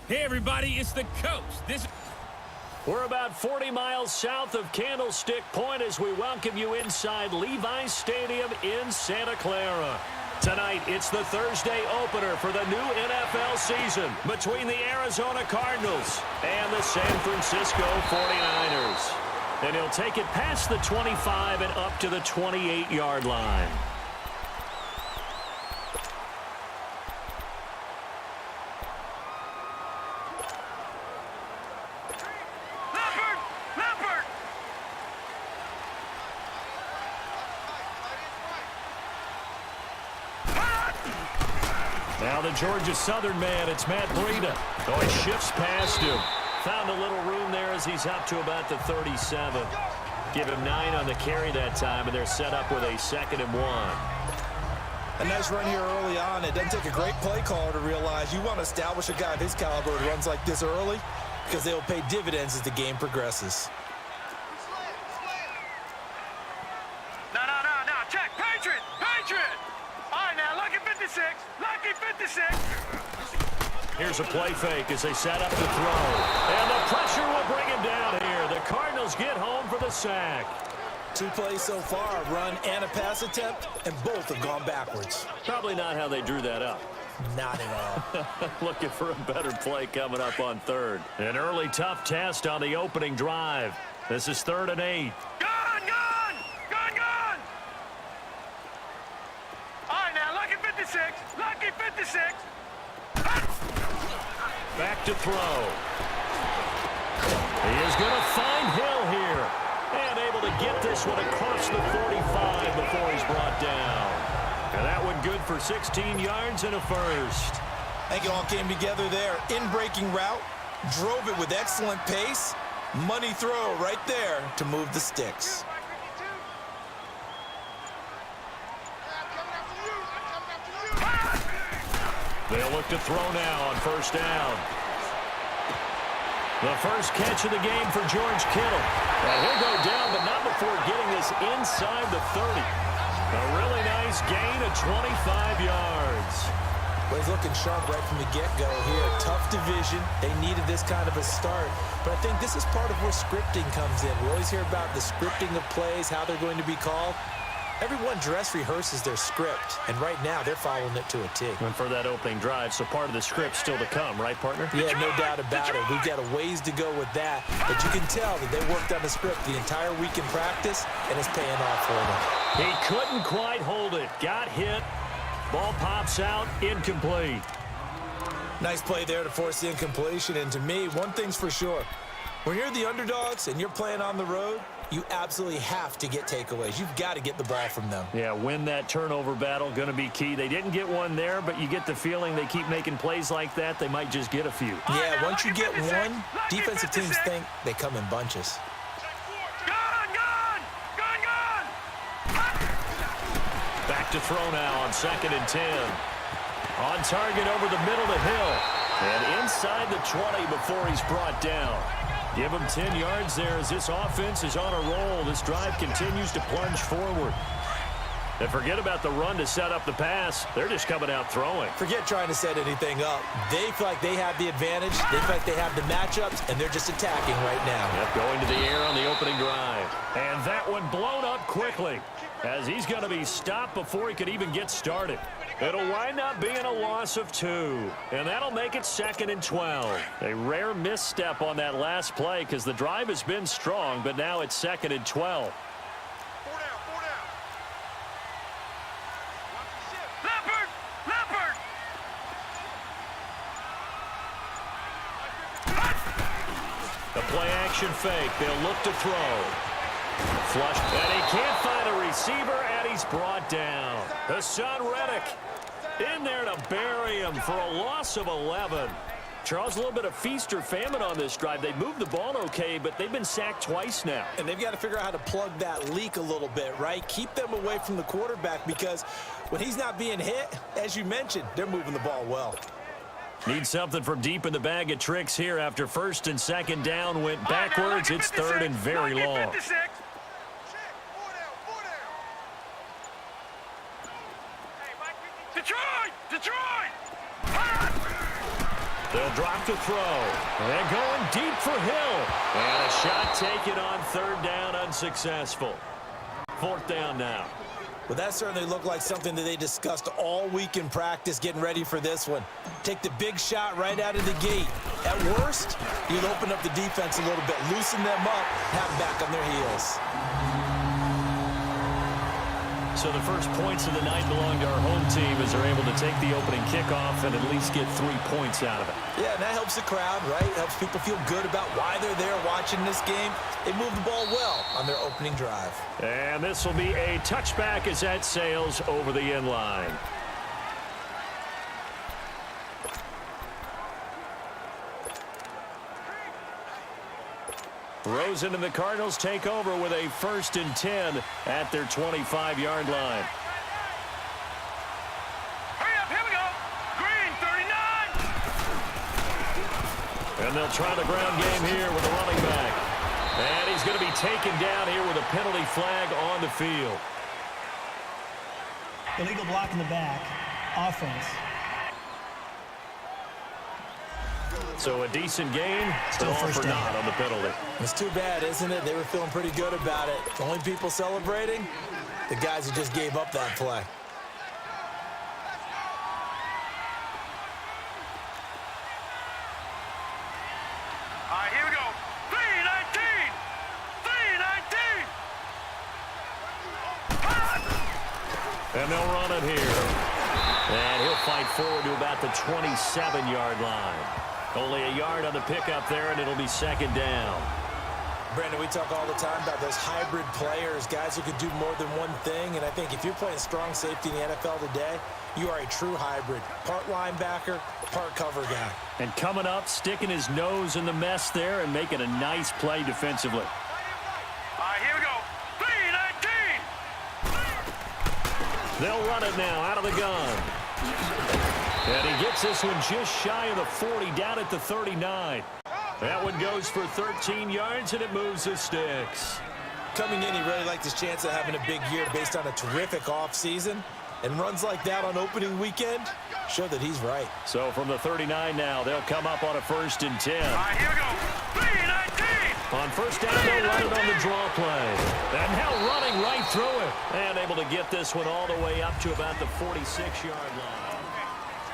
Hey, everybody, it's the coach. We're about 40 miles south of Candlestick Point as we welcome you inside Levi's Stadium in Santa Clara. Tonight, it's the Thursday opener for the new NFL season between the Arizona Cardinals and the San Francisco 49ers. And he'll take it past the 25 and up to the 28-yard line. Now the Georgia Southern man, it's Matt Breida. Oh, he shifts past him. Found a little room there as he's up to about the 37. Give him 9 on the carry that time, and they're set up with a 2nd and 1. A nice run here early on. It doesn't take a great play caller to realize you want to establish a guy of his caliber who runs like this early because they'll pay dividends as the game progresses. No. Check. Patriot. All right, now, lucky 56. Lucky 56. Here's a play fake as they set up to throw. And the pressure will bring him down here. The Cardinals get home for the sack. 2 plays so far, a run and a pass attempt, and both have gone backwards. Probably not how they drew that up. Not at all. Looking for a better play coming up on 3rd. An early tough test on the opening drive. This is 3rd and 8. Gone! All right, now, lucky 56. Lucky 56. Back to throw. He is going to find Hill here. And able to get this one across the 45 before he's brought down. And that one good for 16 yards and a first. I think it all came together there. In-breaking route, drove it with excellent pace. Money throw right there to move the sticks. They'll look to throw now on 1st down. The first catch of the game for George Kittle. And he'll go down, but not before getting this inside the 30. A really nice gain of 25 yards. Well, he's looking sharp right from the get-go here. Tough division. They needed this kind of a start. But I think this is part of where scripting comes in. We always hear about the scripting of plays, how they're going to be called. Everyone dress rehearses their script, and right now they're following it to a T. And for that opening drive, so part of the script still to come, right, partner? Yeah, no doubt about it. We've got a ways to go with that, but you can tell that they worked on the script the entire week in practice, and it's paying off for them. He couldn't quite hold it. Got hit. Ball pops out, incomplete. Nice play there to force the incompletion, and to me, one thing's for sure. When you're the underdogs and you're playing on the road, you absolutely have to get takeaways. You've got to get the ball from them. Yeah, win that turnover battle, going to be key. They didn't get one there, but you get the feeling they keep making plays like that, they might just get a few. Yeah, once you get one, defensive teams think they come in bunches. Gone! Back to throw now on 2nd and 10. On target over the middle to Hill. And inside the 20 before he's brought down. Give him 10 yards there as this offense is on a roll. This drive continues to plunge forward. And forget about the run to set up the pass. They're just coming out throwing. Forget trying to set anything up. They feel like they have the advantage. They feel like they have the matchups, and they're just attacking right now. Yep, going to the air on the opening drive. And that one blown up quickly as he's going to be stopped before he could even get started. It'll wind up being a loss of 2, and that'll make it 2nd and 12. A rare misstep on that last play because the drive has been strong, but now it's 2nd and 12. Leopard! The play action fake. They'll look to throw. Flush, and he can't find a receiver, and he's brought down. Hassan Reddick in there to bury him for a loss of 11. Charles, a little bit of feast or famine on this drive. They moved the ball okay, but they've been sacked twice now. And they've got to figure out how to plug that leak a little bit, right? Keep them away from the quarterback because when he's not being hit, as you mentioned, they're moving the ball well. Need something from deep in the bag of tricks here after 1st and 2nd down went backwards. It's 3rd and very long. Detroit! They'll drop to throw. They're going deep for Hill. And a shot taken on third down, unsuccessful. Fourth down now. Well, that certainly looked like something that they discussed all week in practice, getting ready for this one. Take the big shot right out of the gate. At worst, you'd open up the defense a little bit, loosen them up, have them back on their heels. So the first points of the night belong to our home team as they're able to take the opening kickoff and at least get 3 points out of it. Yeah, and that helps the crowd, right? Helps people feel good about why they're there watching this game. They move the ball well on their opening drive. And this will be a touchback as that sails over the end line. Rosen and the Cardinals take over with a 1st and 10 at their 25-yard line. Hurry up, here we go. Green, 39. And they'll try the ground game here with a running back. And he's going to be taken down here with a penalty flag on the field. Illegal block in the back. Offense. So a decent gain, still all for naught on the penalty. It's too bad, isn't it? They were feeling pretty good about it. The only people celebrating, the guys who just gave up that play. All right, here we go. 319. 319. And they'll run it here. And he'll fight forward to about the 27-yard line. Only a yard on the pickup there, and it'll be 2nd down. Brandon, we talk all the time about those hybrid players, guys who could do more than one thing. And I think if you're playing strong safety in the NFL today, you are a true hybrid. Part linebacker, part cover guy. And coming up, sticking his nose in the mess there and making a nice play defensively. All right, here we go. 319. They'll run it now out of the gun. And he gets this one just shy of the 40, down at the 39. That one goes for 13 yards, and it moves the sticks. Coming in, he really liked his chance of having a big year based on a terrific offseason. And runs like that on opening weekend show that he's right. So from the 39 now, they'll come up on a 1st and 10. All right, here we go. 319. On 1st down, they'll run it on the draw play. And now running right through it. And able to get this one all the way up to about the 46-yard line.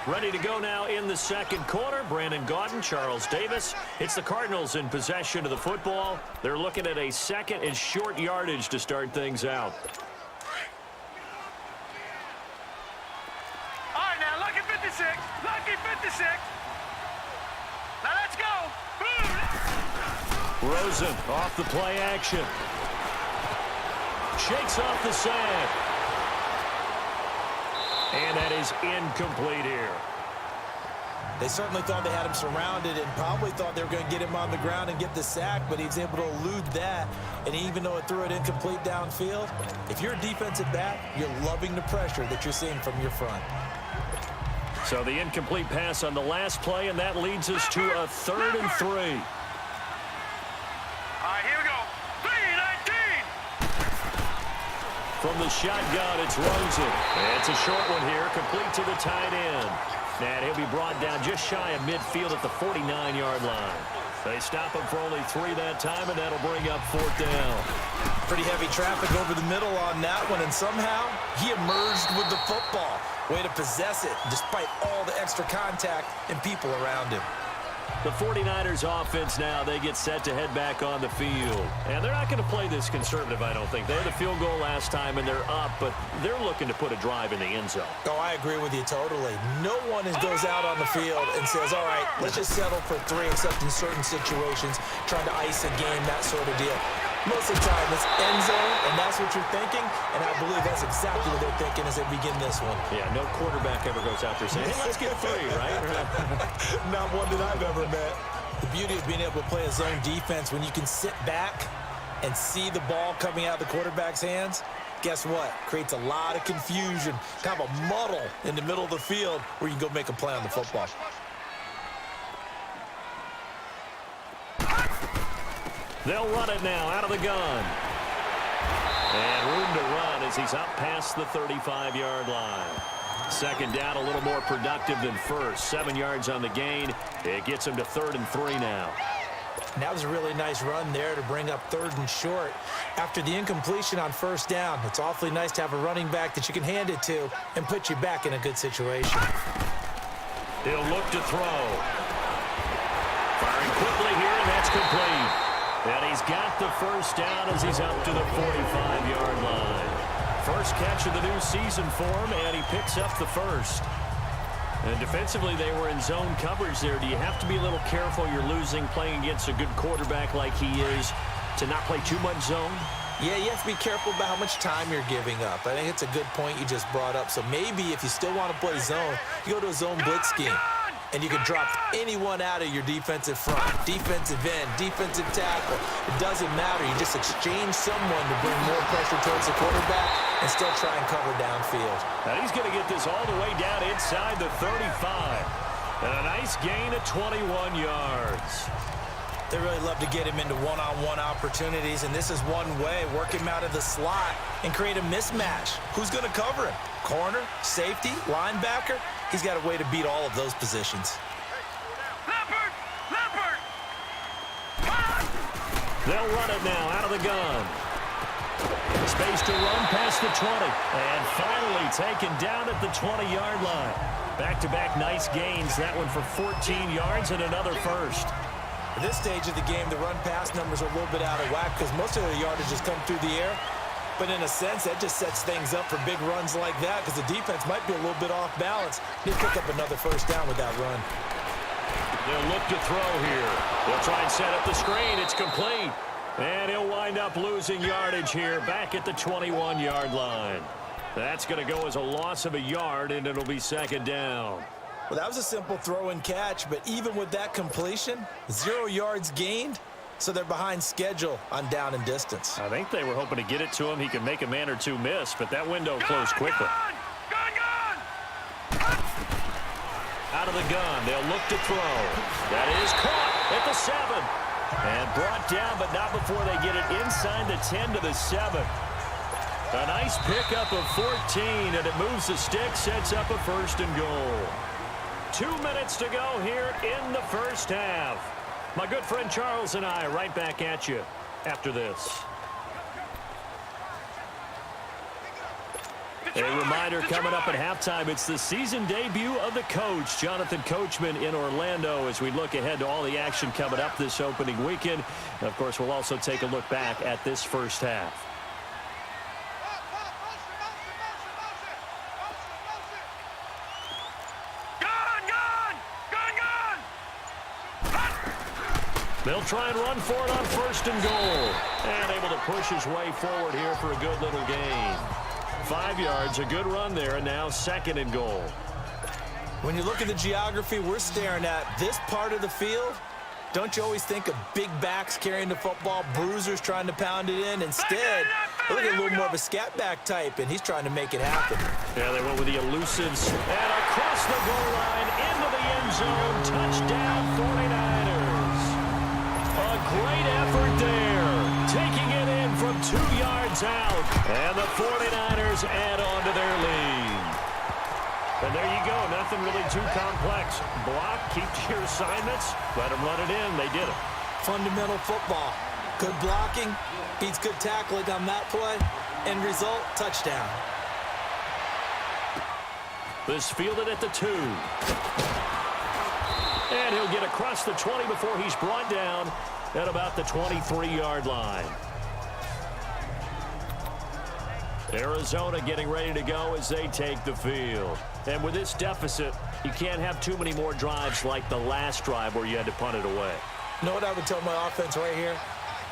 Ready to go now in the 2nd quarter. Brandon Gaudin, Charles Davis. It's the Cardinals in possession of the football. They're looking at a 2nd and short yardage to start things out. All right, now, lucky 56. Lucky 56. Now, let's go. Boom. Rosen off the play action. Shakes off the sand. And that is incomplete here. They certainly thought they had him surrounded and probably thought they were going to get him on the ground and get the sack, but he was able to elude that. And even though it threw it incomplete downfield, if you're a defensive back, you're loving the pressure that you're seeing from your front. So the incomplete pass on the last play, and that leads us to a 3rd and 3. All right, here we go. 319. From the shotgun, it's Rosen. It's a short one here, complete to the tight end. And he'll be brought down just shy of midfield at the 49-yard line. They stop him for only 3 that time, and that'll bring up 4th down. Pretty heavy traffic over the middle on that one, and somehow he emerged with the football. Way to possess it, despite all the extra contact and people around him. The 49ers offense now, they get set to head back on the field. And they're not going to play this conservative, I don't think. They had a field goal last time, and they're up, but they're looking to put a drive in the end zone. Oh, I agree with you totally. No one goes out on the field and says, all right, let's just settle for 3, except in certain situations, trying to ice a game, that sort of deal. Most of the time, it's end zone, and that's what you're thinking, and I believe that's exactly what they're thinking as they begin this one. Yeah, no quarterback ever goes out there saying, hey, let's get 3, right? Not one that I've ever met. The beauty of being able to play a zone defense, when you can sit back and see the ball coming out of the quarterback's hands, guess what? Creates a lot of confusion, kind of a muddle in the middle of the field where you can go make a play on the football. They'll run it now out of the gun. And room to run as he's up past the 35-yard line. Second down, a little more productive than first. 7 yards on the gain. It gets him to 3rd and 3 now. And that was a really nice run there to bring up 3rd and short. After the incompletion on 1st down, it's awfully nice to have a running back that you can hand it to and put you back in a good situation. He'll look to throw. Firing quickly here, and that's complete. And he's got the 1st down as he's up to the 45-yard line. First catch of the new season for him, and he picks up the 1st. And defensively, they were in zone coverage there. Do you have to be a little careful? You're losing, playing against a good quarterback like he is, to not play too much zone? Yeah, you have to be careful about how much time you're giving up. I think it's a good point you just brought up. So maybe if you still want to play zone, you go to a zone blitz scheme. And you can drop anyone out of your defensive front, defensive end, defensive tackle. It doesn't matter. You just exchange someone to bring more pressure towards the quarterback and still try and cover downfield. Now he's going to get this all the way down inside the 35. And a nice gain of 21 yards. They really love to get him into one-on-one opportunities, and this is one way. Work him out of the slot and create a mismatch. Who's going to cover him? Corner, safety, linebacker? He's got a way to beat all of those positions. Leopard! Leopard! They'll run it now out of the gun. Space to run past the 20. And finally taken down at the 20-yard line. Back-to-back nice gains. That one for 14 yards and another 1st. At this stage of the game, the run-pass numbers are a little bit out of whack because most of the yardage has come through the air. But in a sense, that just sets things up for big runs like that because the defense might be a little bit off balance. He'll pick up another 1st down with that run. They'll look to throw here. They'll try and set up the screen. It's complete. And he'll wind up losing yardage here back at the 21-yard line. That's going to go as a loss of a yard, and it'll be 2nd down. Well, that was a simple throw and catch, but even with that completion, 0 yards gained, so they're behind schedule on down and distance. I think they were hoping to get it to him. He could make a man or two miss, but that window closed quickly. Gun! Out of the gun, they'll look to throw. That is caught at the 7. And brought down, but not before they get it inside the 10 to the 7. A nice pickup of 14, and it moves the stick, sets up a 1st and goal. 2 minutes to go here in the 1st half. My good friend Charles and I right back at you after this. A reminder coming up at halftime, it's the season debut of the coach, Jonathan Coachman in Orlando, as we look ahead to all the action coming up this opening weekend. And of course, we'll also take a look back at this 1st half. They'll try and run for it on 1st and goal. And able to push his way forward here for a good little gain. 5 yards, a good run there, and now 2nd and goal. When you look at the geography we're staring at, this part of the field, don't you always think of big backs carrying the football, bruisers trying to pound it in? Instead, look at a little more of a scat back type, and he's trying to make it happen. Yeah, they went with the elusives. And across the goal line, into the end zone, touchdown 49ers. A great effort there, taking it in from 2 yards out. And the 49ers add on to their lead. And there you go, nothing really too complex. Block, keep to your assignments, let them run it in. They did it. Fundamental football. Good blocking, beats good tackling on that play. End result, touchdown. This fielded at the 2. And he'll get across the 20 before he's brought down at about the 23-yard line. Arizona getting ready to go as they take the field. And with this deficit, you can't have too many more drives like the last drive where you had to punt it away. You know what I would tell my offense right here?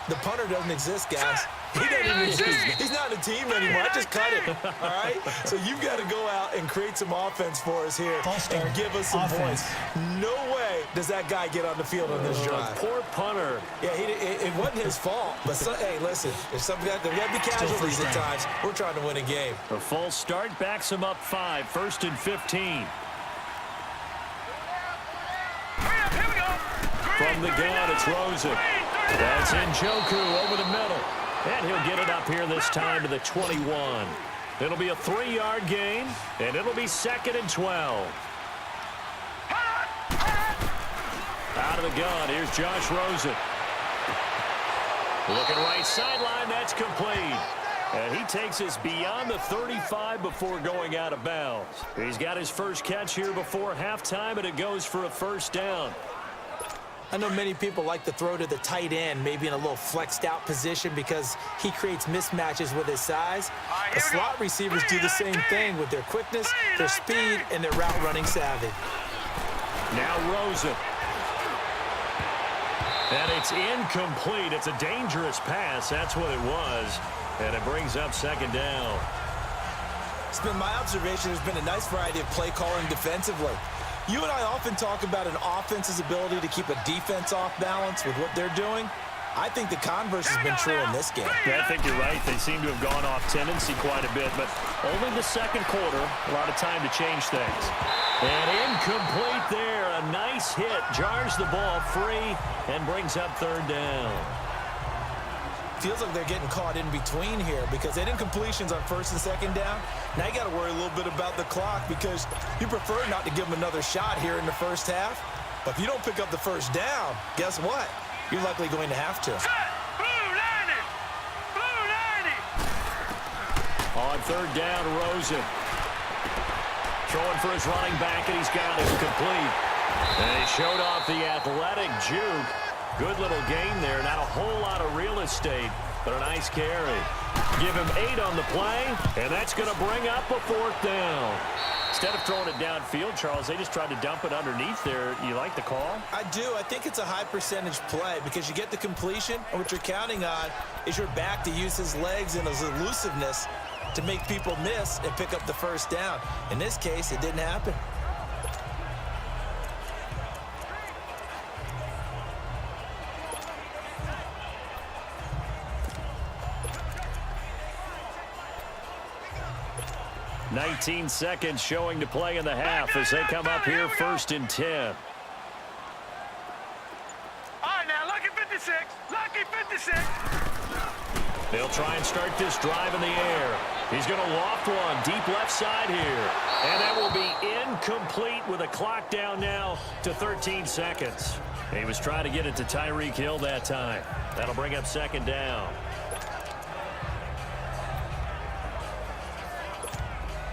The punter doesn't exist, guys. He doesn't even exist. He's not a team anymore. I just cut it, all right? So you've got to go out and create some offense for us here and give us some points. No way does that guy get on the field on this drive. Poor punter. Yeah, it wasn't his fault. But, hey, listen, if there got to be casualties at times, we're trying to win a game. A false start backs him up 5, 1st and 15. From the gun, it's Rosen. That's Njoku over the middle. And he'll get it up here this time to the 21. It'll be a 3-yard gain, and it'll be 2nd and 12. Out of the gun, here's Josh Rosen. Looking right sideline, that's complete. And he takes us beyond the 35 before going out of bounds. He's got his first catch here before halftime, and it goes for a first down. I know many people like to throw to the tight end, maybe in a little flexed out position because he creates mismatches with his size. The slot receivers do the same thing with their quickness, their speed, and their route running savvy. Now Rosen. And it's incomplete. It's a dangerous pass. That's what it was. And it brings up 2nd down. It's been my observation there's been a nice variety of play calling defensively. You and I often talk about an offense's ability to keep a defense off balance with what they're doing. I think the converse has been true in this game. Yeah, I think you're right. They seem to have gone off tendency quite a bit, but only the 2nd quarter, a lot of time to change things. And incomplete there. A nice hit. Jars the ball free and brings up 3rd down. Feels like they're getting caught in between here because they did completions on 1st and 2nd down. Now you got to worry a little bit about the clock because you prefer not to give them another shot here in the first half. But if you don't pick up the first down, guess what? You're likely going to have to. On 3rd down, Rosen. Throwing for his running back, and he's got it complete. And he showed off the athletic juke. Good little gain there. Not a whole lot of real estate, but a nice carry. Give him 8 on the play, and that's going to bring up a 4th down. Instead of throwing it downfield, Charles, they just tried to dump it underneath there. You like the call? I do. I think it's a high percentage play because you get the completion, and what you're counting on is your back to use his legs and his elusiveness to make people miss and pick up the first down. In this case, it didn't happen. "19 seconds showing to play in the half as they come up here 1st and 10. All right, now, lucky 56. Lucky 56. They'll try and start this drive in the air. He's going to loft one deep left side here. And that will be incomplete with a clock down now to 13 seconds. He was trying to get it to Tyreek Hill that time. That'll bring up 2nd down.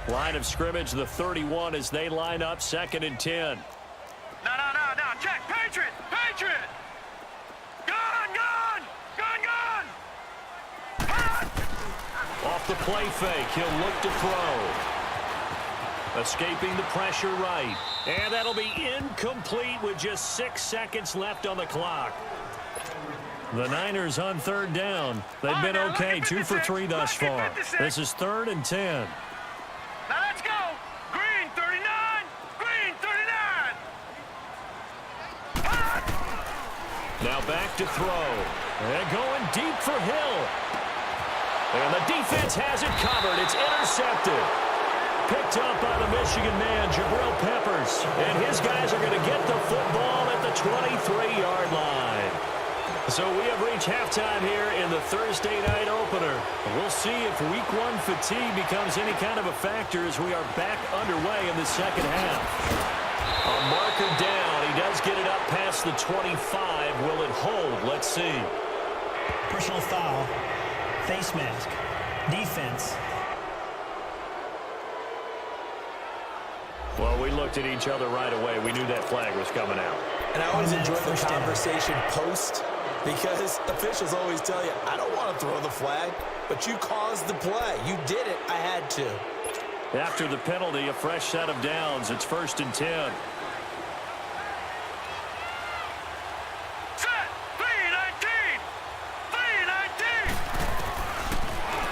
Line of scrimmage, the 31 as they line up 2nd and 10. No. Check. Patriot. Gun. Off the play fake, he'll look to throw. Escaping the pressure right. And that'll be incomplete with just 6 seconds left on the clock. The Niners on 3rd down. They've been okay, 2 for 3 thus far. This is 3rd and 10. Now let's go. Green 39. Now back to throw. And going deep for Hill. And the defense has it covered. It's intercepted. Picked up by the Michigan man, Jabril Peppers. And his guys are going to get the football at the 23-yard line. So we have reached halftime here in the Thursday night opener. We'll see if week 1 fatigue becomes any kind of a factor as we are back underway in the 2nd half. A marker down. He does get it up past the 25. Will it hold? Let's see. Personal foul. Face mask. Defense. Well, we looked at each other right away. We knew that flag was coming out. And I always enjoy the conversation post because officials always tell you, I don't want to throw the flag, but you caused the play. You did it. I had to. After the penalty, a fresh set of downs. It's 1st and 10. Set. 3-19.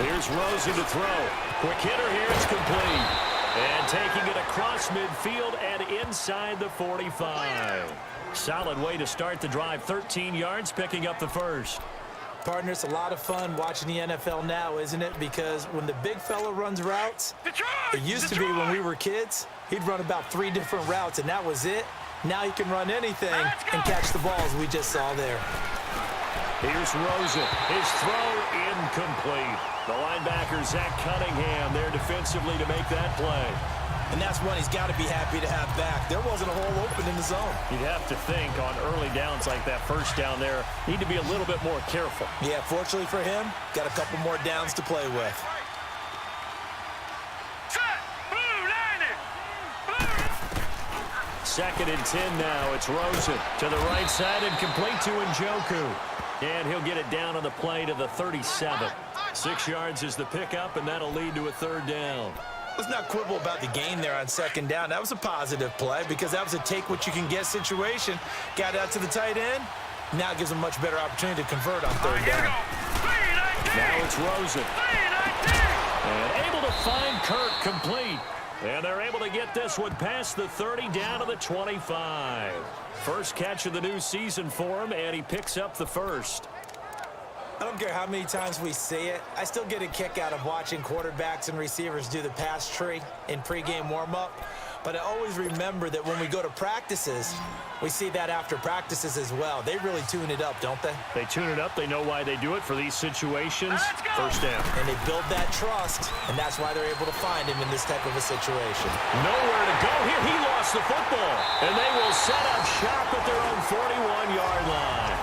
Here's Rosen to throw. Quick hitter here. It's complete. And taking it across midfield and inside the 45. Solid way to start the drive. 13 yards, picking up the first. Partner, it's a lot of fun watching the NFL now, isn't it? Because when the big fella runs routes, it used to be when we were kids, he'd run about 3 different routes, and that was it. Now he can run anything and catch the balls we just saw there. Here's Rosen. His throw incomplete. The linebacker, Zach Cunningham, there defensively to make that play. And that's one he's got to be happy to have back. There wasn't a hole open in the zone. You'd have to think on early downs like that first down there, need to be a little bit more careful. Yeah, fortunately for him, got a couple more downs to play with. Second and 10 now. It's Rosen to the right side and complete to Njoku. And he'll get it down on the play to the 37. 6 yards is the pickup, and that'll lead to a third down. Let's not quibble about the gain there on second down. That was a positive play because that was a take-what-you-can-get situation. Got out to the tight end. Now it gives him a much better opportunity to convert on third down. Now it's Rosen. And able to find Kirk complete. And they're able to get this one past the 30 down to the 25. First catch of the new season for him, and he picks up the first. I don't care how many times we see it. I still get a kick out of watching quarterbacks and receivers do the pass tree in pregame warm-up. But I always remember that when we go to practices, we see that after practices as well. They really tune it up, don't they? They tune it up. They know why they do it for these situations. First down. And they build that trust, and that's why they're able to find him in this type of a situation. Nowhere to go here. He lost the football. And they will set up shop at their own 41-yard line.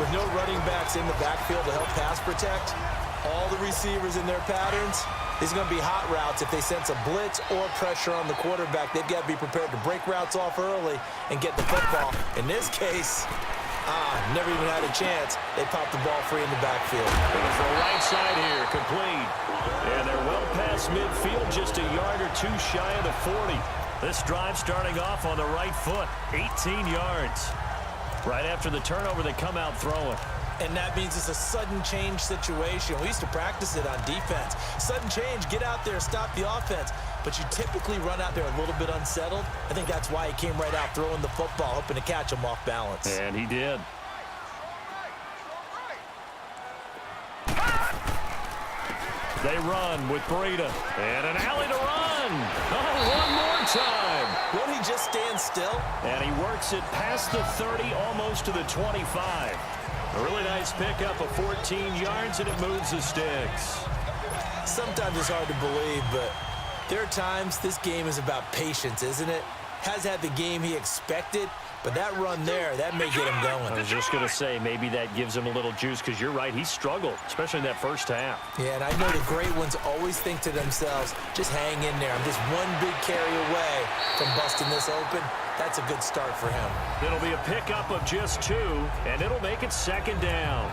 With no running backs in the backfield to help pass protect, all the receivers in their patterns, these are going to be hot routes. If they sense a blitz or pressure on the quarterback, they've got to be prepared to break routes off early and get the football. In this case, never even had a chance. They popped the ball free in the backfield. Going for a right side here, complete. And they're well past midfield, just a yard or two shy of the 40. This drive starting off on the right foot, 18 yards. Right after the turnover, they come out throwing. And that means it's a sudden change situation. We used to practice it on defense. Sudden change, get out there, stop the offense. But you typically run out there a little bit unsettled. I think that's why he came right out throwing the football, hoping to catch him off balance. And he did. They run with Breida. And an alley to run. Oh, one more time. Won't he just stand still? And he works it past the 30, almost to the 25. A really nice pickup of 14 yards, and it moves the sticks. Sometimes it's hard to believe, but there are times this game is about patience, isn't it? Has had the game he expected, but that run there, that may get him going. I was just going to say, maybe that gives him a little juice, because you're right, he struggled, especially in that first half. Yeah, and I know the great ones always think to themselves, just hang in there. I'm just one big carry away from busting this open. That's a good start for him. It'll be a pickup of just 2, and it'll make it second down.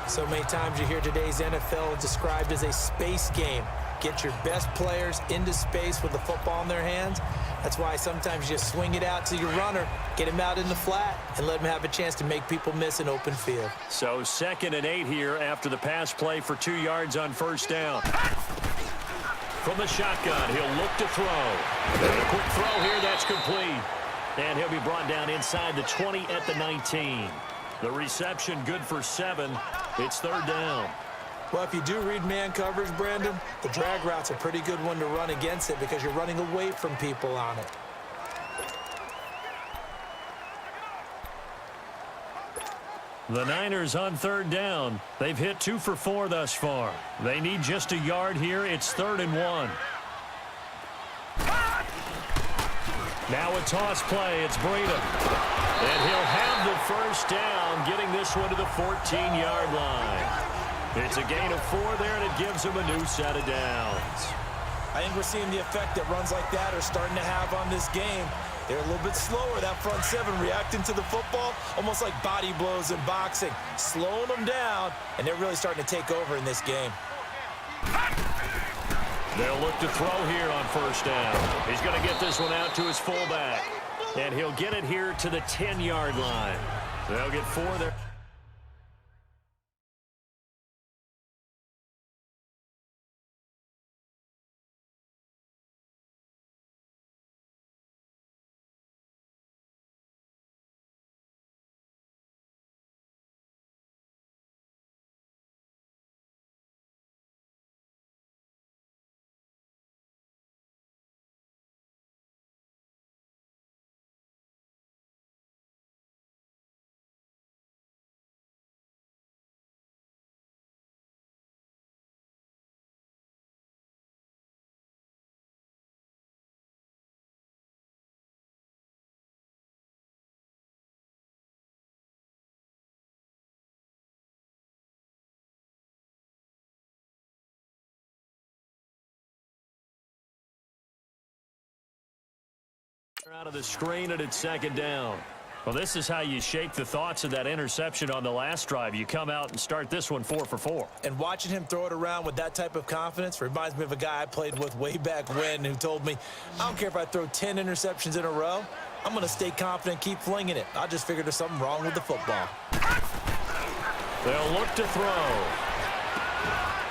So many times you hear today's NFL described as a space game. Get your best players into space with the football in their hands. That's why sometimes you just swing it out to your runner, get him out in the flat, and let him have a chance to make people miss an open field. So 2nd and 8 here after the pass play for 2 yards on first down. From the shotgun, he'll look to throw. And a quick throw here, that's complete. And he'll be brought down inside the 20 at the 19. The reception good for 7. It's third down. Well, if you do read man coverage, Brandon, the drag route's a pretty good one to run against it because you're running away from people on it. The Niners on third down. They've hit 2 for 4 thus far. They need just a yard here. It's 3rd and 1. Now a toss play. It's Breida. And he'll have the first down, getting this one to the 14-yard line. It's a gain of 4 there, and it gives him a new set of downs. I think we're seeing the effect that runs like that are starting to have on this game. They're a little bit slower, that front 7, reacting to the football, almost like body blows in boxing, slowing them down, and they're really starting to take over in this game. They'll look to throw here on first down. He's going to get this one out to his fullback, and he'll get it here to the 10-yard line. They'll get 4 there. Out of the screen, and it's second down. Well, this is how you shake the thoughts of that interception on the last drive. You come out and start this one 4 for 4. And watching him throw it around with that type of confidence reminds me of a guy I played with way back when who told me, I don't care if I throw 10 interceptions in a row. I'm going to stay confident, keep flinging it. I just figured there's something wrong with the football. They'll look to throw.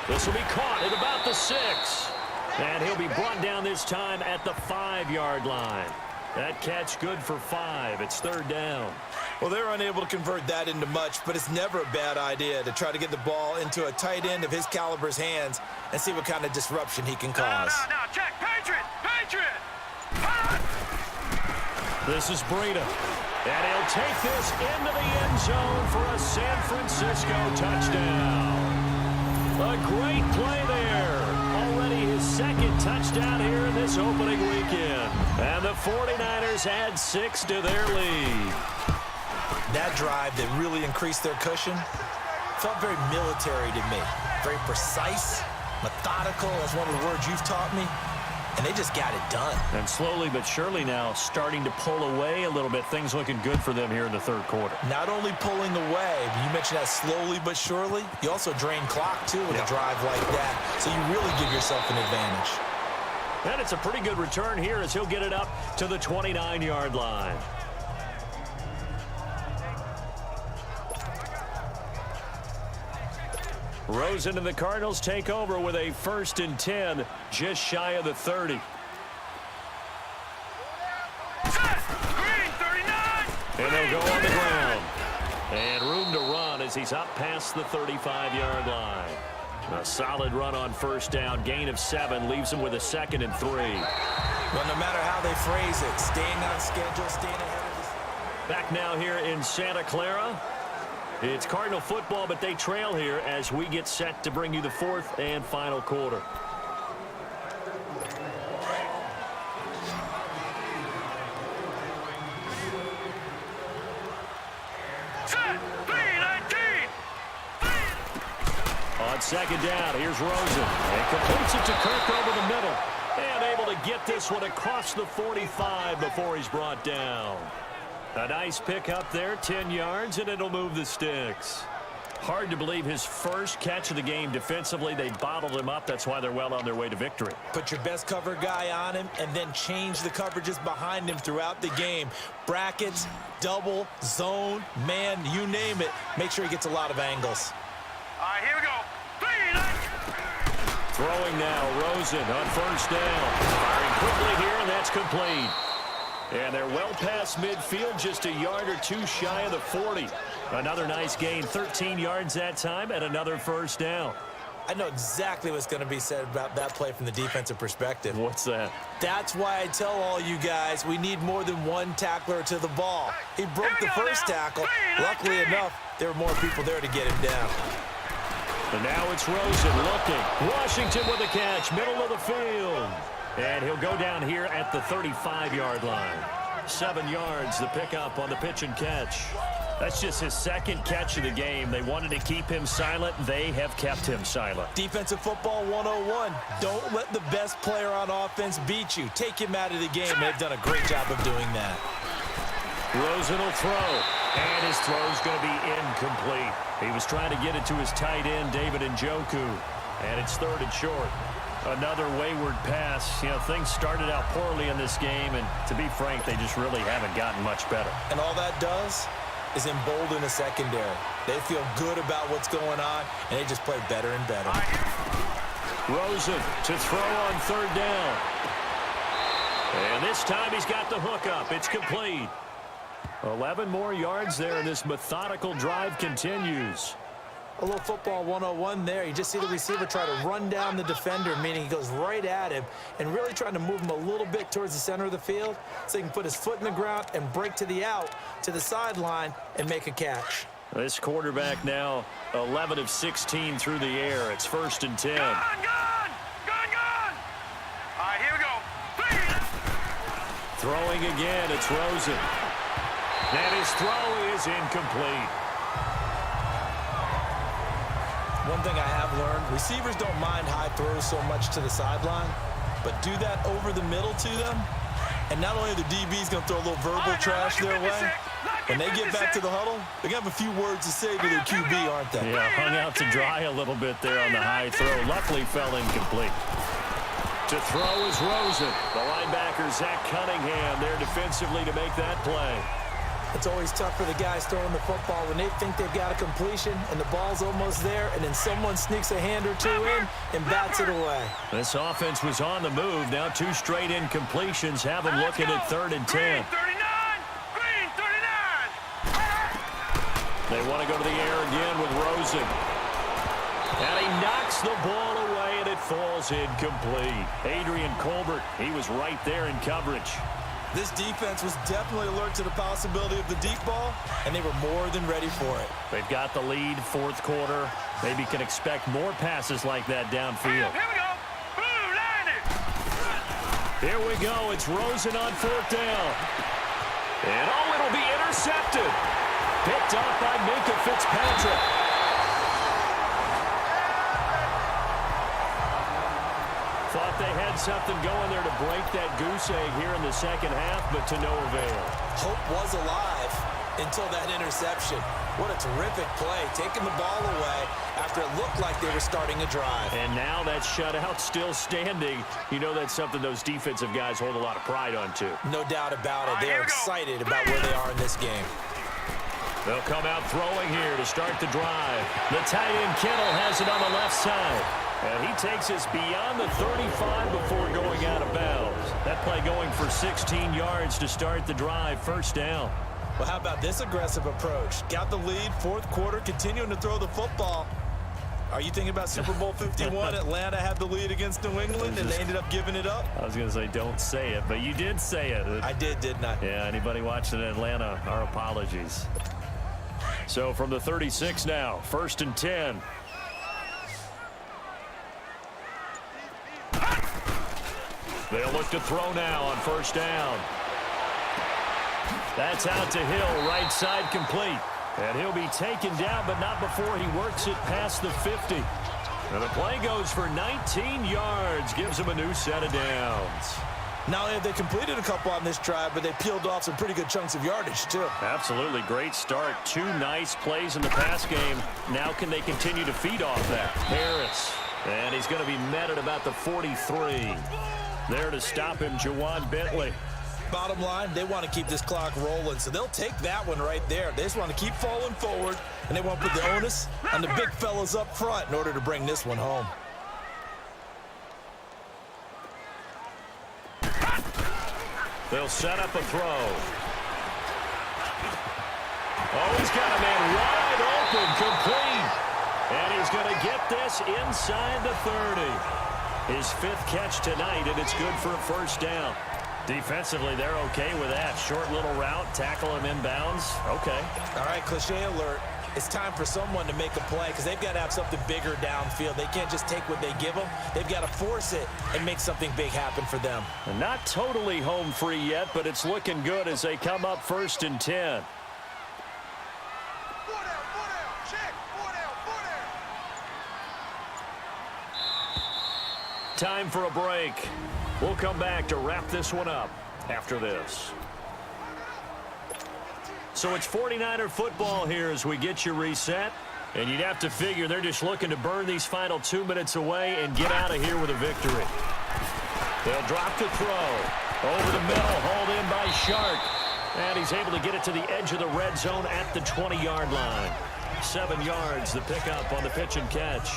This will be caught at about the 6. And he'll be brought down this time at the 5-yard line. That catch good for 5. It's third down. Well, they're unable to convert that into much, but it's never a bad idea to try to get the ball into a tight end of his caliber's hands and see what kind of disruption he can cause. No, check. Patriot! This is Breida. And he'll take this into the end zone for a San Francisco touchdown. A great play there. Already his second touchdown here in this opening weekend. And the 49ers add 6 to their lead. That drive that really increased their cushion felt very military to me. Very precise, methodical. That's one of the words you've taught me. And they just got it done. And slowly but surely now starting to pull away a little bit. Things looking good for them here in the third quarter. Not only pulling away, but you mentioned that slowly but surely. You also drain clock, too, with a drive like that. So you really give yourself an advantage. And it's a pretty good return here as he'll get it up to the 29-yard line. Rosen and the Cardinals take over with a 1st and 10, just shy of the 30. Green, 39! And they'll go on the ground. And room to run as he's up past the 35-yard line. A solid run on first down. Gain of 7 leaves him with a 2nd and 3. Well, no matter how they phrase it, staying on schedule, staying ahead of this. Back now here in Santa Clara. It's Cardinal football, but they trail here as we get set to bring you the 4th and final quarter. Set! 3-19! On second down, here's Rosen. And completes it to Kirk over the middle. And able to get this one across the 45 before he's brought down. A nice pick up there, 10 yards, and it'll move the sticks. Hard to believe his first catch of the game defensively. They bottled him up. That's why they're well on their way to victory. Put your best cover guy on him and then change the coverages behind him throughout the game. Brackets, double, zone, man, you name it. Make sure he gets a lot of angles. All right, here we go. 3-19! Throwing now, Rosen on first down. Firing quickly here, and that's complete. And they're well past midfield, just a yard or 2 shy of the 40. Another nice gain, 13 yards that time, and another first down. I know exactly what's going to be said about that play from the defensive perspective. What's that? That's why I tell all you guys we need more than one tackler to the ball. He broke the first tackle. Luckily enough, there were more people there to get him down. And now it's Rosen looking. Washington with a catch, middle of the field. And he'll go down here at the 35-yard line. 7 yards, the pickup on the pitch and catch. That's just his 2nd catch of the game. They wanted to keep him silent. They have kept him silent. Defensive football 101. Don't let the best player on offense beat you. Take him out of the game. They've done a great job of doing that. Rosen will throw. And his throw's going to be incomplete. He was trying to get it to his tight end, David Njoku. And it's 3rd and short. Another wayward pass. You know, things started out poorly in this game, and to be frank, they just really haven't gotten much better. And all that does is embolden a secondary. They feel good about what's going on, and they just play better and better. Rosen to throw on 3rd down. And this time he's got the hook up. It's complete. 11 more yards there, and this methodical drive continues. A little football 101 there. You just see the receiver try to run down the defender, meaning he goes right at him and really trying to move him a little bit towards the center of the field so he can put his foot in the ground and break to the out, to the sideline, and make a catch. This quarterback now 11 of 16 through the air. It's 1st and 10. Gone! All right, here we go. Throwing again, it's Rosen. And his throw is incomplete. One thing I have learned, receivers don't mind high throws so much to the sideline, but do that over the middle to them, And not only are the DBs going to throw a little verbal trash their way, when they get back to the huddle, they're going to have a few words to say to their QB, aren't they? Yeah, hung out to dry a little bit there on the high throw. Luckily fell incomplete. To throw is Rosen. The linebacker, Zach Cunningham, there defensively to make that play. It's always tough for the guys throwing the football when they think they've got a completion and the ball's almost there, and then someone sneaks a hand or two in and bats it away. This offense was on the move. Now 2 straight incompletions have them looking at 3rd and 10. Green 39! Green 39! They want to go to the air again with Rosen. And he knocks the ball away, and it falls incomplete. Adrian Colbert, he was right there in coverage. This defense was definitely alert to the possibility of the deep ball, and they were more than ready for it. They've got the lead, 4th quarter. Maybe can expect more passes like that downfield. Here we go! Blue, line it! Here we go. It's Rosen on 4th down. And it'll be intercepted. Picked up by Minkah Fitzpatrick. Thought they had something going there to break that goose egg here in the second half, but to no avail. Hope was alive until that interception. What a terrific play, taking the ball away after it looked like they were starting a drive. And now that shutout still standing. You know that's something those defensive guys hold a lot of pride on, too. No doubt about it. They are excited about where they are in this game. They'll come out throwing here to start the drive. The tight end Kittle has it on the left side. And he takes us beyond the 35 before going out of bounds. That play going for 16 yards to start the drive, 1st down. Well, how about this aggressive approach? Got the lead, 4th quarter, continuing to throw the football. Are you thinking about Super Bowl 51? Atlanta had the lead against New England, and they ended up giving it up? I was going to say, don't say it, but you did say it. I did, didn't I? Yeah, anybody watching in Atlanta, our apologies. So from the 36 now, 1st and 10. They'll look to throw now on 1st down. That's out to Hill, right side complete. And he'll be taken down, but not before he works it past the 50. And the play goes for 19 yards, gives him a new set of downs. Not only have they completed a couple on this drive, but they peeled off some pretty good chunks of yardage, too. Absolutely great start. 2 nice plays in the pass game. Now can they continue to feed off that? Harris. And he's going to be met at about the 43. There to stop him, Juwan Bentley. Bottom line, they want to keep this clock rolling, so they'll take that one right there. They just want to keep falling forward, and they want to put the onus on the big fellas up front in order to bring this one home. They'll set up a throw. Oh, he's got a man wide open, complete. And he's going to get this inside the 30. His 5th catch tonight, and it's good for a 1st down. Defensively, they're okay with that. Short little route, tackle him inbounds. Okay. All right, cliche alert. It's time for someone to make a play because they've got to have something bigger downfield. They can't just take what they give them. They've got to force it and make something big happen for them. And not totally home free yet, but it's looking good as they come up 1st and 10. Time for a break. We'll come back to wrap this one up after this. So it's 49er football here as we get you reset. And you'd have to figure they're just looking to burn these final 2 minutes away and get out of here with a victory. They'll drop the throw. Over the middle, hauled in by Shark. And he's able to get it to the edge of the red zone at the 20-yard line. 7 yards, the pickup on the pitch and catch.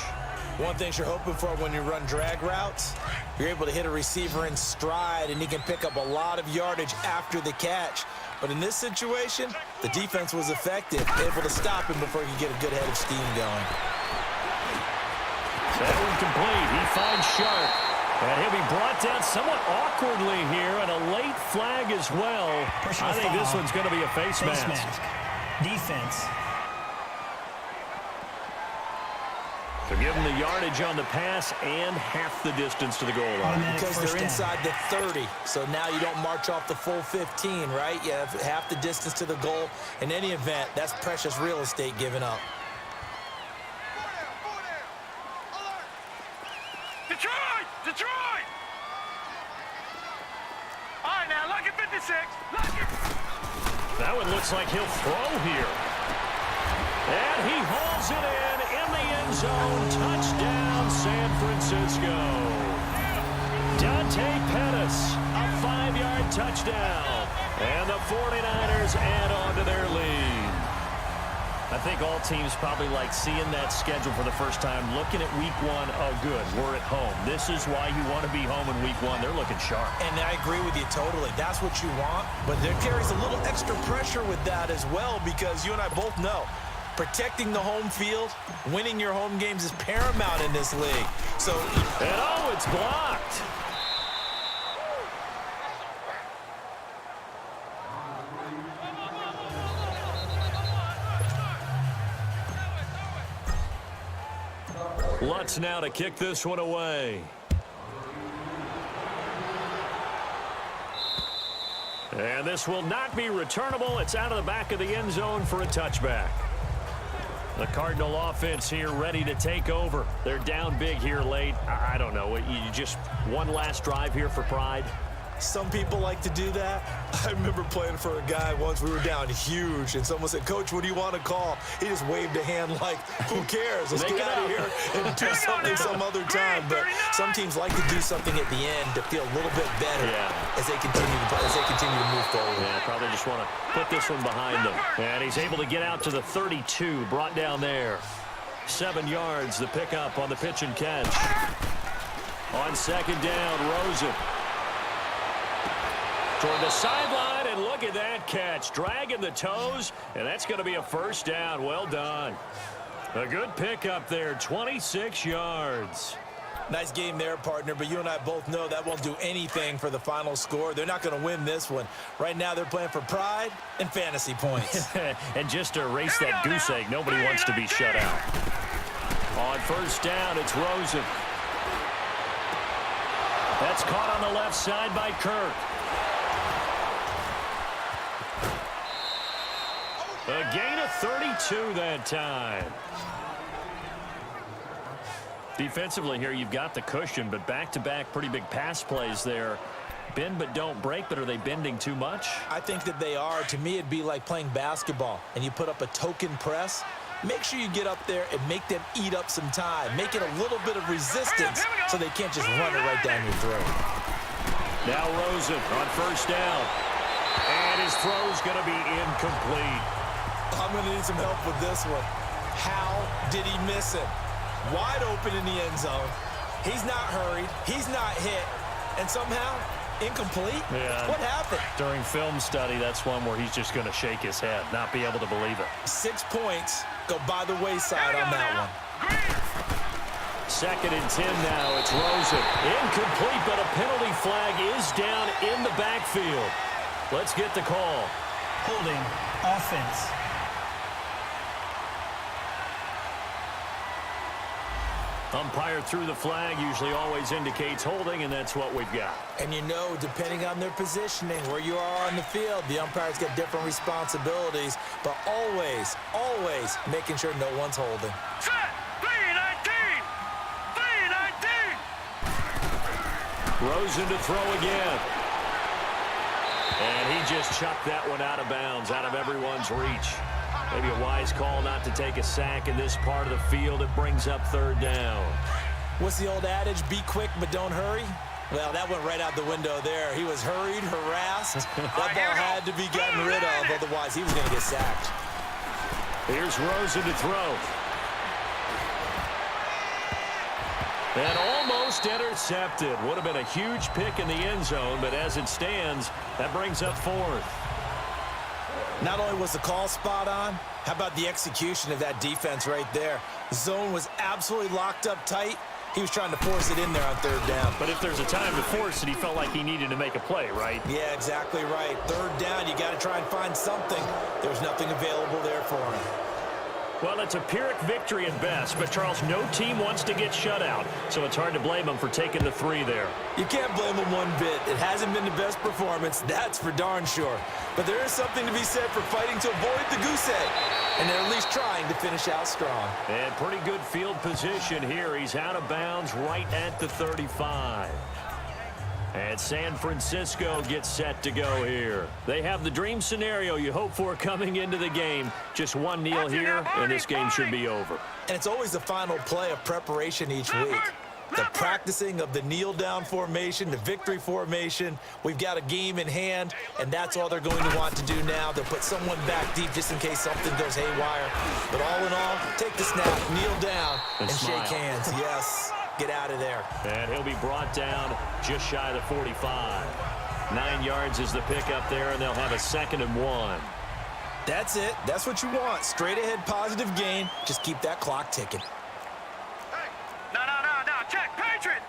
One thing you're hoping for when you run drag routes, you're able to hit a receiver in stride, and he can pick up a lot of yardage after the catch. But in this situation, the defense was effective, able to stop him before he could get a good head of steam going. That one complete. He finds Shark. And he'll be brought down somewhat awkwardly here, and a late flag as well. I think this one's going to be a face mask. Defense. To give them the yardage on the pass and half the distance to the goal line. Because they're inside the 30, so now you don't march off the full 15, right? You have half the distance to the goal. In any event, that's precious real estate given up. Detroit! Detroit! All right, now look Now it looks like he'll throw here. And he hauls it in the end zone. Touchdown, San Francisco. Dante Pettis, a 5-yard touchdown. And the 49ers add on to their lead. I think all teams probably like seeing that schedule for the first time, looking at week one. Oh, good, we're at home. This is why you want to be home in week one. They're looking sharp. And I agree with you totally. That's what you want, but there carries a little extra pressure with that as well, because you and I both know protecting the home field, winning your home games is paramount in this league. So, and oh, it's blocked. Lutz now to kick this one away. And this will not be returnable. It's out of the back of the end zone for a touchback. The Cardinal offense here ready to take over. They're down big here late. I don't know. You just one last drive here for pride. Some people like to do that. I remember playing for a guy once. We were down huge, and someone said, "Coach, what do you want to call?" He just waved a hand like, "Who cares? Let's get out of here and do something some other time." But some teams like to do something at the end to feel a little bit better as they continue to move forward. Yeah, probably just want to put this one behind them. And he's able to get out to the 32, brought down there. 7 yards, the pickup on the pitch and catch. On second down, Rosen. Toward the sideline, and look at that catch. Dragging the toes, and that's going to be a first down. Well done. A good pickup there, 26 yards. Nice game there, partner, but you and I both know that won't do anything for the final score. They're not going to win this one. Right now, they're playing for pride and fantasy points. And just to erase that goose egg, nobody wants to be shut out. On first down, it's Rosen. That's caught on the left side by Kirk. A gain of 32 that time. Defensively here, you've got the cushion, but back-to-back pretty big pass plays there. Bend but don't break, but are they bending too much? I think that they are. To me, it'd be like playing basketball, and you put up a token press. Make sure you get up there and make them eat up some time. Make it a little bit of resistance so they can't just run it right down your throat. Now Rosen on first down. And his throw's going to be incomplete. I'm going to need some help with this one. How did he miss it? Wide open in the end zone. He's not hurried. He's not hit. And somehow, incomplete? Yeah. What happened? During film study, that's one where he's just going to shake his head, not be able to believe it. 6 points go by the wayside on that one. Second and 10 now. It's Rosen. Incomplete, but a penalty flag is down in the backfield. Let's get the call. Holding offense. Umpire threw the flag, usually always indicates holding, and that's what we've got. And you know, depending on their positioning, where you are on the field, the umpires get different responsibilities, but always, always making sure no one's holding. Set! 3-19! 3-19! Rosen to throw again. And he just chucked that one out of bounds, out of everyone's reach. Maybe a wise call not to take a sack in this part of the field. It brings up third down. What's the old adage? Be quick, but don't hurry? Well, that went right out the window there. He was hurried, harassed. That ball had to be gotten rid of, otherwise he was going to get sacked. Here's Rosen to throw. And almost intercepted. Would have been a huge pick in the end zone, but as it stands, that brings up fourth. Not only was the call spot on, how about the execution of that defense right there? The zone was absolutely locked up tight. He was trying to force it in there on third down. But if there's a time to force it, he felt like he needed to make a play, right? Yeah, exactly right. Third down, you got to try and find something. There was nothing available there for him. Well, it's a Pyrrhic victory at best, but Charles, no team wants to get shut out, so it's hard to blame them for taking the 3 there. You can't blame them one bit. It hasn't been the best performance, that's for darn sure. But there is something to be said for fighting to avoid the goose egg, and they're at least trying to finish out strong. And pretty good field position here. He's out of bounds right at the 35. And San Francisco gets set to go here. They have the dream scenario you hope for coming into the game. Just one kneel here, and this game should be over. And it's always the final play of preparation each week. The practicing of the kneel-down formation, the victory formation. We've got a game in hand, and that's all they're going to want to do now. They'll put someone back deep just in case something goes haywire. But all in all, take the snap, kneel down, and shake hands. Yes, get out of there. And he'll be brought down just shy of the 45. 9 yards is the pickup there, and they'll have a 2nd and 1. That's it. That's what you want. Straight ahead, positive gain. Just keep that clock ticking. No. Check. Patriot.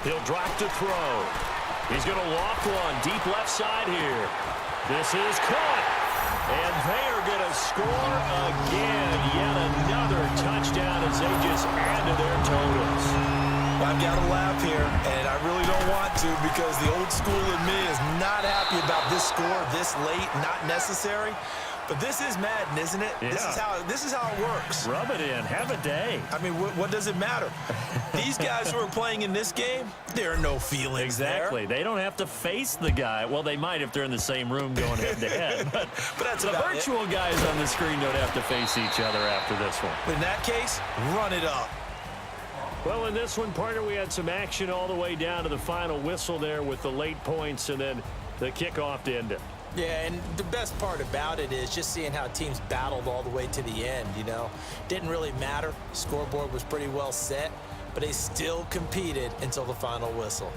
He'll drop to throw. He's going to walk one deep left side here. This is caught. And they are going to score again. Yet another touchdown as they just add to their totals. I've got to laugh here, and I really don't want to because the old school in me is not happy about this score this late, not necessary. But this is Madden, isn't it? Yeah. This is how it works. Rub it in. Have a day. I mean, what does it matter? These guys who are playing in this game, there are no feelings Exactly. there. They don't have to face the guy. Well, they might if they're in the same room going head-to-head. But that's the about virtual guys on the screen don't have to face each other after this one. In that case, run it up. Well, in this one, partner, we had some action all the way down to the final whistle there with the late points and then the kickoff to end it. Yeah, and the best part about it is just seeing how teams battled all the way to the end, you know. Didn't really matter. Scoreboard was pretty well set, but they still competed until the final whistle.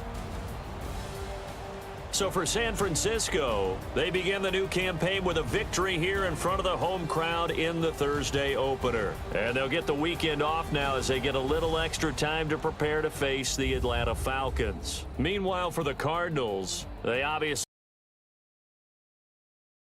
So for San Francisco, they begin the new campaign with a victory here in front of the home crowd in the Thursday opener. And they'll get the weekend off now as they get a little extra time to prepare to face the Atlanta Falcons. Meanwhile, for the Cardinals, they obviously